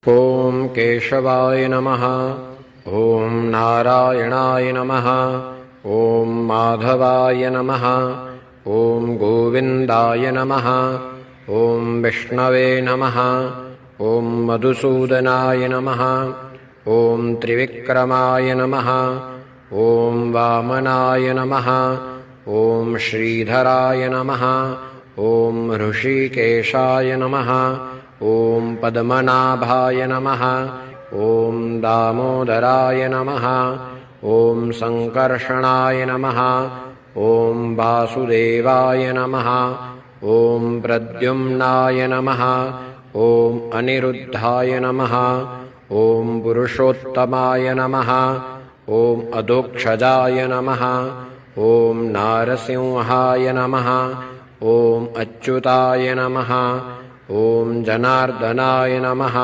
ॐ केशवाय नमः। ॐ नारायणाय नमः। ॐ माधवाय नमः। ॐ गोविन्दाय नमः। ॐ विष्णवे नमः। ॐ मधुसूदनाय नमः। ॐ त्रिविक्रमाय नमः। ॐ वामनाय नमः। ॐ श्रीधराय नमः। ॐ ऋषिकेशाय नमः। ॐ पद्मनाभाय नमः। ॐ दामोदराय नमः। ॐ सङ्कर्षणाय नमः। ॐ वासुदेवाय नमः। ॐ प्रद्युम्नाय नमः। ॐ अनिरुद्धाय नमः। ॐ पुरुषोत्तमाय नमः। ॐ अधोक्षजाय नमः। ॐ नारसिंहाय नमः। ॐ अच्युताय नमः। ॐ जनार्दनाय नमः।